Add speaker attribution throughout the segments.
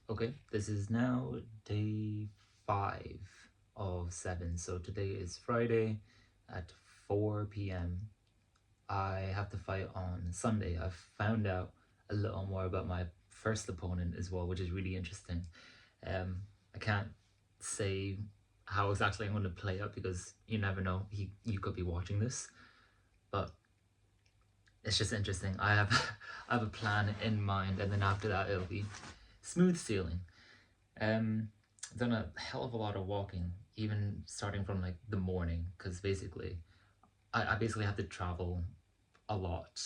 Speaker 1: Okay, this is now day 5 of 7. So today is Friday at 4 p.m. I have to fight on Sunday. I've found out a little more about my first opponent as well, which is really interesting. I can't say how exactly I'm going to play out because you never know. You could be watching this, but it's just interesting. I have I have a plan in mind, and then after that it'll be smooth sailing. I've done a hell of a lot of walking, even starting from like the morning, because basically, I basically have to travel a lot.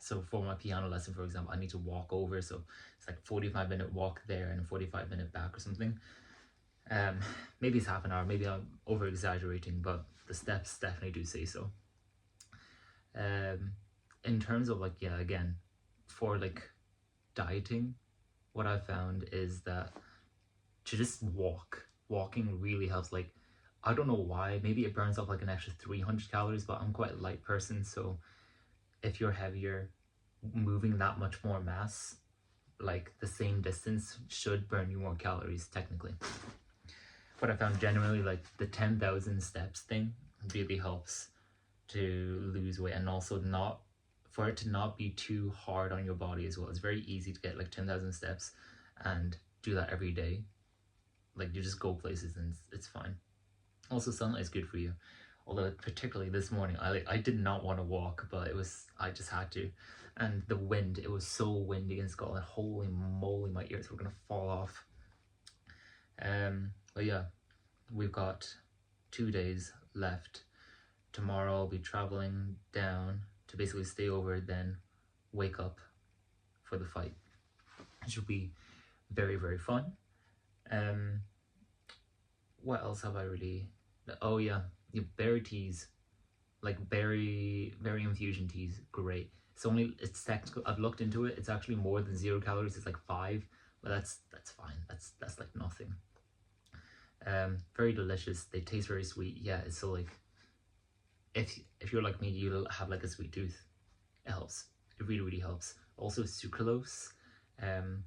Speaker 1: So for my piano lesson, for example, I need to walk over. So it's like 45-minute walk there and a 45-minute back or something. Um, Maybe it's half an hour. Maybe I'm over exaggerating, but the steps definitely do say so. Um, in terms of like yeah, again, for like dieting, what I found is that to just walking really helps. Like, I don't know why, maybe it burns off like an extra 300 calories, but I'm quite a light person, so if you're heavier, moving that much more mass, like the same distance, should burn you more calories technically. But I found generally like the 10,000 steps thing really helps to lose weight, and also not for it to not be too hard on your body as well. It's very easy to get like 10,000 steps and do that every day. Like, you just go places and it's fine. Also, sunlight is good for you. Although particularly this morning, I did not want to walk, but I just had to. And the wind, it was so windy in Scotland. Holy moly, my ears were gonna fall off. But yeah, we've got 2 days left. Tomorrow I'll be traveling down to basically stay over, then wake up for the fight. It should be very, very fun. Um, what else have I really? Oh yeah, berry teas, like berry infusion teas, great. It's technical. I've looked into it. It's actually more than 0 calories. It's like 5, but that's fine. That's like nothing. Very delicious. They taste very sweet. Yeah, it's so like if you're like me, you'll have like a sweet tooth. It helps. It really really helps. Also sucralose. Um,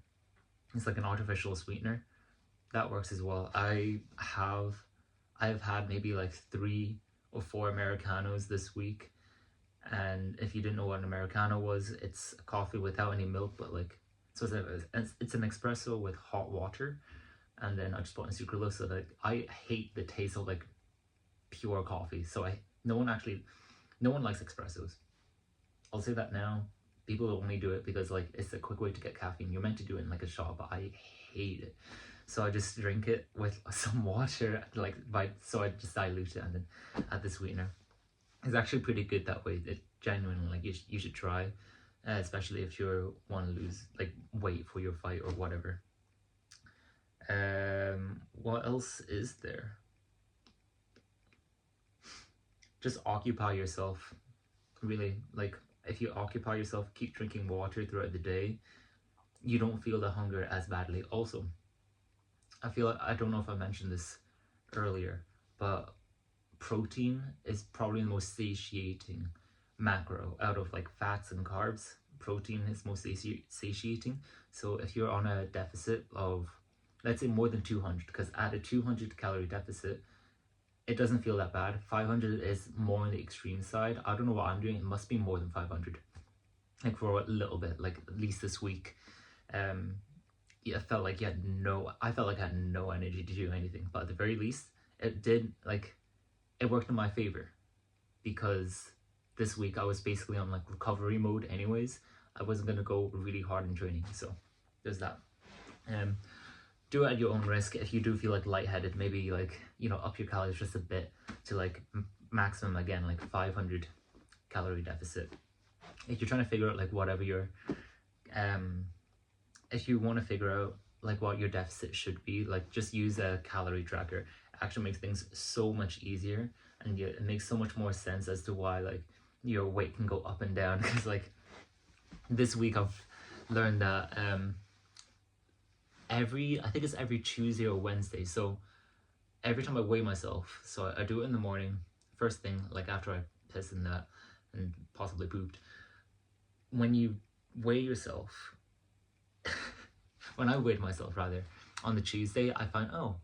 Speaker 1: it's like an artificial sweetener that works as well. I've had maybe like 3 or 4 Americanos this week. And if you didn't know what an Americano was, it's a coffee without any milk, but like, so it's an espresso with hot water. And then I just put in sucralose. So like, I hate the taste of like pure coffee. So no one likes espressos. I'll say that now. People only do it because like it's a quick way to get caffeine. You're meant to do it in like a shot, but I hate it. So I just drink it with some water, like so I just dilute it and then add the sweetener. It's actually pretty good that way. It genuinely, like, you should try, especially if you want to lose like weight for your fight or whatever. What else is there? Just occupy yourself. Really, like, if you occupy yourself, keep drinking water throughout the day, you don't feel the hunger as badly. Also, I feel like, I don't know if I mentioned this earlier, but protein is probably the most satiating macro out of like fats and carbs. Protein is most satiating. So if you're on a deficit of, let's say, more than 200, because at a 200 calorie deficit, it doesn't feel that bad. 500 is more on the extreme side. I don't know what I'm doing. It must be more than 500. Like, for a little bit, like at least this week. Yeah, I felt like I had no energy to do anything. But at the very least, it worked in my favor, because this week I was basically on like recovery mode anyways. I wasn't gonna go really hard in training, so there's that. Do it at your own risk. If you do feel like lightheaded, maybe like, up your calories just a bit to like maximum, again, like 500 calorie deficit. If you're trying to figure out like whatever your if you want to figure out like what your deficit should be, like, just use a calorie tracker. It actually makes things so much easier, and it makes so much more sense as to why like your weight can go up and down. Because like this week I've learned that I think it's every Tuesday or Wednesday, so every time I weigh myself, so I do it in the morning, first thing, like after I pissed in that and possibly pooped. When you weigh yourself, when I weighed myself rather, on the Tuesday, I find, oh,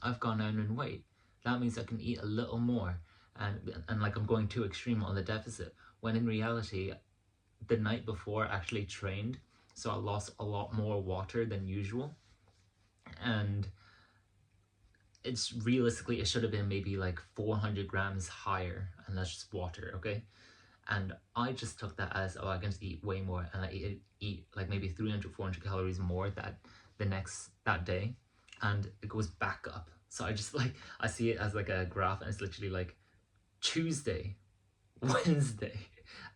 Speaker 1: I've gone down in weight. That means I can eat a little more, and like I'm going too extreme on the deficit. When in reality, the night before I actually trained, so I lost a lot more water than usual, and it's realistically it should have been maybe like 400 grams higher, and that's just water, okay? And I just took that as, oh, I'm going to eat way more, and I eat like maybe 300, 400 calories more that day, and it goes back up. So I just like, I see it as like a graph, and it's literally like Tuesday, Wednesday,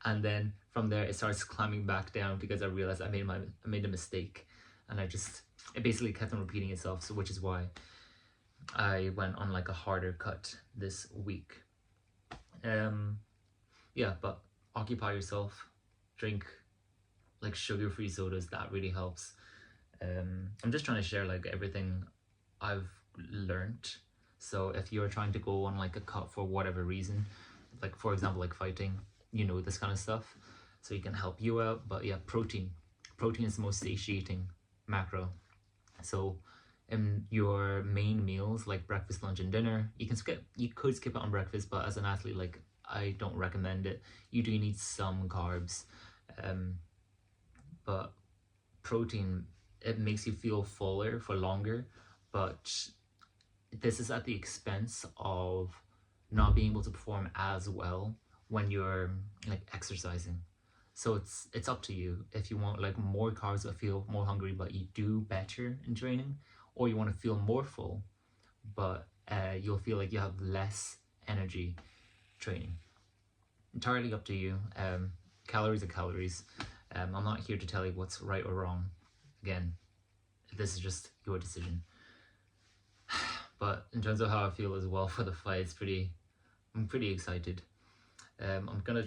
Speaker 1: and then from there it starts climbing back down because I realized I made a mistake, and it basically kept on repeating itself. So which is why I went on like a harder cut this week. Yeah, but occupy yourself, drink like sugar-free sodas, that really helps. I'm just trying to share like everything I've learned. So if you're trying to go on like a cut for whatever reason, like for example like fighting, you know, this kind of stuff, so it can help you out. But yeah, protein is the most satiating macro. So in your main meals like breakfast, lunch, and dinner, you could skip it on breakfast, but as an athlete, like, I don't recommend it. You do need some carbs, but protein, it makes you feel fuller for longer, but this is at the expense of not being able to perform as well when you're like exercising. So it's up to you if you want like more carbs but feel more hungry, but you do better in training, or you want to feel more full but you'll feel like you have less energy training. Entirely up to you. Calories are calories. I'm not here to tell you what's right or wrong. Again, this is just your decision. But in terms of how I feel as well for the fight, I'm pretty excited. I'm gonna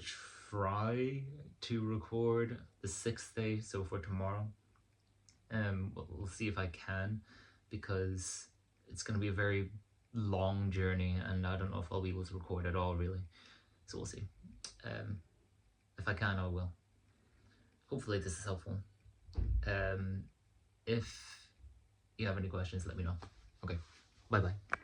Speaker 1: try to record the 6th day, so for tomorrow. We'll see if I can, because it's gonna be a very long journey, and I don't know if I'll be able to record at all, really. So we'll see. If I can, I will. Hopefully this is helpful. If you have any questions, let me know. Okay, bye-bye.